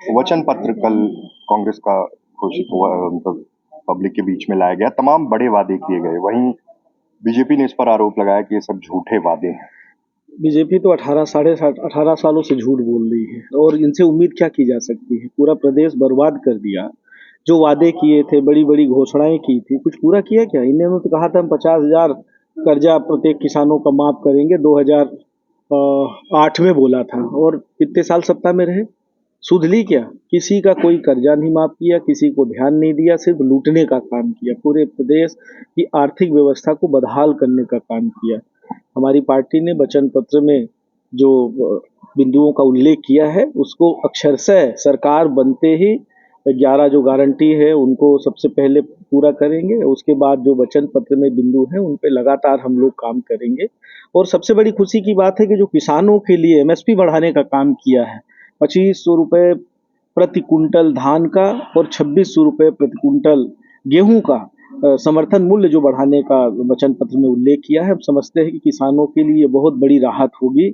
वचन पत्र कल कांग्रेस का घोषित हुआ, मतलब पब्लिक के बीच में लाया गया। तमाम बड़े वादे किए गए। वहीं बीजेपी ने इस पर आरोप लगाया कि ये सब झूठे वादे हैं। बीजेपी तो 18 सालों से झूठ बोल रही है और इनसे उम्मीद क्या की जा सकती है। पूरा प्रदेश बर्बाद कर दिया। जो वादे किए थे, बड़ी बड़ी घोषणाएं की थी, कुछ पूरा किया क्या? इन्होंने तो कहा था हम 50,000 कर्जा प्रत्येक किसानों का माफ करेंगे, 2008 में बोला था। और कितने साल सत्ता में रहे? सुध ली क्या? किसी का कोई कर्जा नहीं माफ किया, किसी को ध्यान नहीं दिया, सिर्फ लूटने का काम किया। पूरे प्रदेश की आर्थिक व्यवस्था को बदहाल करने का काम किया। हमारी पार्टी ने वचन पत्र में जो बिंदुओं का उल्लेख किया है, उसको अक्षरशः सरकार बनते ही 11 जो गारंटी है उनको सबसे पहले पूरा करेंगे। उसके बाद जो वचन पत्र में बिंदु हैं उन पे लगातार हम लोग काम करेंगे। और सबसे बड़ी खुशी की बात है कि जो किसानों के लिए एमएसपी बढ़ाने का काम किया है, 2500 रुपये प्रति कुंटल धान का और 2600 रुपये प्रति कुंटल गेहूं का समर्थन मूल्य जो बढ़ाने का वचन पत्र में उल्लेख किया है। हम समझते हैं कि किसानों के लिए बहुत बड़ी राहत होगी।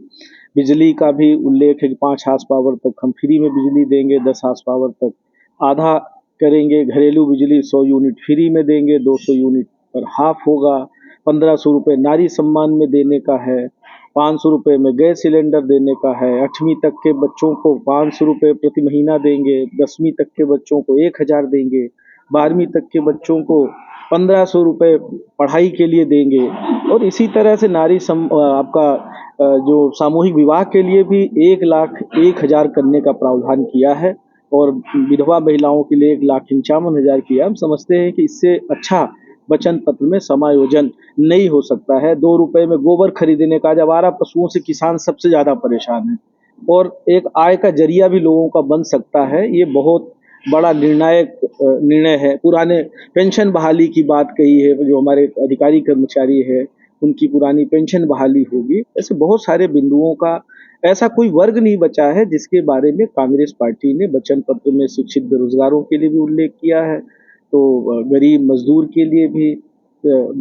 बिजली का भी उल्लेख है कि 5 हार्स पावर तक हम फ्री में बिजली देंगे, 10 हार्स पावर तक आधा करेंगे। घरेलू बिजली 100 यूनिट फ्री में देंगे, 200 यूनिट पर हाफ होगा। 1500 रुपये नारी सम्मान में देने का है। 500 रुपये में गैस सिलेंडर देने का है। 8वीं तक के बच्चों को 500 रुपये प्रति महीना देंगे। 10वीं तक के बच्चों को 1000 देंगे। 12वीं तक के बच्चों को 1500 रुपये पढ़ाई के लिए देंगे। और इसी तरह से आपका जो सामूहिक विवाह के लिए भी 1,01,000 करने का प्रावधान किया है। और विधवा महिलाओं के लिए 1,51,000 किया। हम समझते हैं कि इससे अच्छा वचन पत्र में समायोजन नहीं हो सकता है। 2 रुपए में गोबर खरीदने का, जब आवारा पशुओं से किसान सबसे ज्यादा परेशान है और एक आय का जरिया भी लोगों का बन सकता है। ये बहुत बड़ा निर्णायक निर्णय है। पुराने पेंशन बहाली की बात कही है, जो हमारे अधिकारी कर्मचारी है उनकी पुरानी पेंशन बहाली होगी। ऐसे बहुत सारे बिंदुओं का ऐसा कोई वर्ग नहीं बचा है जिसके बारे में कांग्रेस पार्टी ने वचन पत्र में शिक्षित बेरोजगारों के लिए भी उल्लेख किया है। तो गरीब मजदूर के लिए भी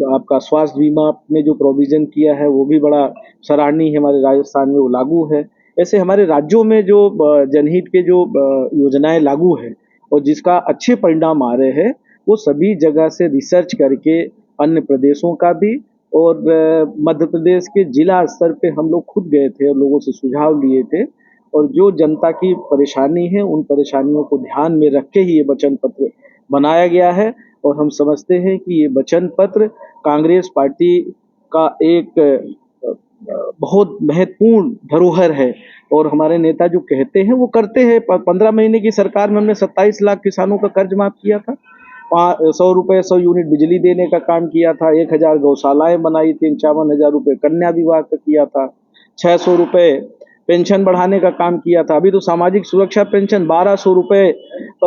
आपका स्वास्थ्य बीमा में जो प्रोविजन किया है वो भी बड़ा सराहनीय है। हमारे राजस्थान में वो लागू है। ऐसे हमारे राज्यों में जो जनहित के जो योजनाएं लागू है और जिसका अच्छे परिणाम आ रहे हैं, वो सभी जगह से रिसर्च करके अन्य प्रदेशों का भी और मध्य प्रदेश के जिला स्तर पे हम लोग खुद गए थे और लोगों से सुझाव लिए थे। और जो जनता की परेशानी है उन परेशानियों को ध्यान में रख के ही ये वचन पत्र बनाया गया है। और हम समझते हैं कि ये वचन पत्र कांग्रेस पार्टी का एक बहुत महत्वपूर्ण धरोहर है। और हमारे नेता जो कहते हैं वो करते हैं। 15 महीने की सरकार में हमने 27 लाख किसानों का कर्ज माफ किया था। 100 रुपये 100 यूनिट बिजली देने का काम किया था। 1,000 गौशालाएं बनाई थी। 51,000 रुपये कन्या विवाह का किया था। 600 रुपये पेंशन बढ़ाने का काम किया था। अभी तो सामाजिक सुरक्षा पेंशन 1,200 रुपये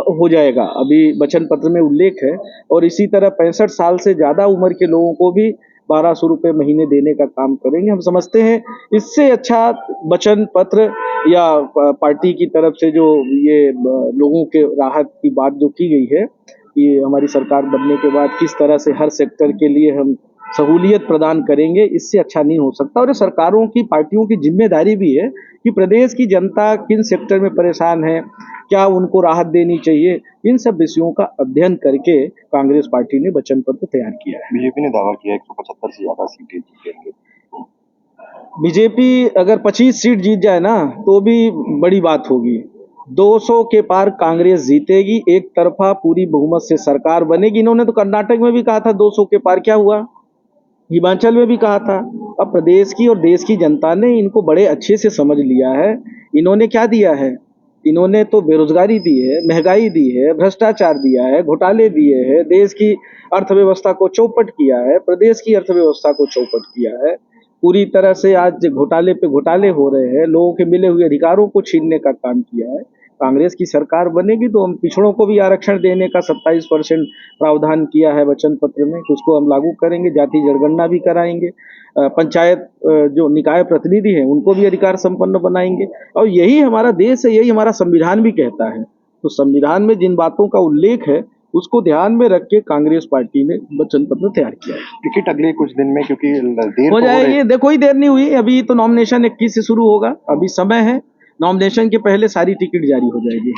हो जाएगा, अभी वचन पत्र में उल्लेख है। और इसी तरह 65 साल से ज़्यादा उम्र के लोगों को भी 1,200 रुपये महीने देने का काम करेंगे। हम समझते हैं इससे अच्छा वचन पत्र या पार्टी की तरफ से जो ये लोगों के राहत की बात जो की गई है, ये हमारी सरकार बनने के बाद किस तरह से हर सेक्टर के लिए हम सहूलियत प्रदान करेंगे, इससे अच्छा नहीं हो सकता। और सरकारों की, पार्टियों की जिम्मेदारी भी है कि प्रदेश की जनता किन सेक्टर में परेशान है, क्या उनको राहत देनी चाहिए, इन सब विषयों का अध्ययन करके कांग्रेस पार्टी ने वचन पत्र तैयार किया है। बीजेपी ने दावा किया 175 से ज्यादा सीटें जीतेंगे। बीजेपी अगर 25 सीट जीत जाए ना तो भी बड़ी बात होगी। 200 के पार कांग्रेस जीतेगी, एक तरफा पूरी बहुमत से सरकार बनेगी। इन्होंने तो कर्नाटक में भी कहा था 200 के पार, क्या हुआ? हिमाचल में भी कहा था। अब प्रदेश की और देश की जनता ने इनको बड़े अच्छे से समझ लिया है। इन्होंने क्या दिया है? इन्होंने तो बेरोजगारी दी है, महंगाई दी है, भ्रष्टाचार दिया है, घोटाले दिए हैं, देश की अर्थव्यवस्था को चौपट किया है, प्रदेश की अर्थव्यवस्था को चौपट किया है। पूरी तरह से आज घोटाले पे घोटाले हो रहे हैं, लोगों के मिले हुए अधिकारों को छीनने का काम किया है। कांग्रेस की सरकार बनेगी तो हम पिछड़ों को भी आरक्षण देने का 27% प्रावधान किया है वचन पत्र में, उसको हम लागू करेंगे। जाति जनगणना भी कराएंगे। पंचायत जो निकाय प्रतिनिधि हैं उनको भी अधिकार संपन्न बनाएंगे। और यही हमारा देश है, यही हमारा संविधान भी कहता है। तो संविधान में जिन बातों का उल्लेख है उसको ध्यान में रख के कांग्रेस पार्टी ने वचन पत्र तैयार किया है। टिकट अगले कुछ दिन में, क्योंकि देर हो जाएगी, देखो ही देर नहीं हुई, अभी तो नॉमिनेशन 21 से शुरू होगा, अभी समय है। नॉमिनेशन के पहले सारी टिकट जारी हो जाएगी।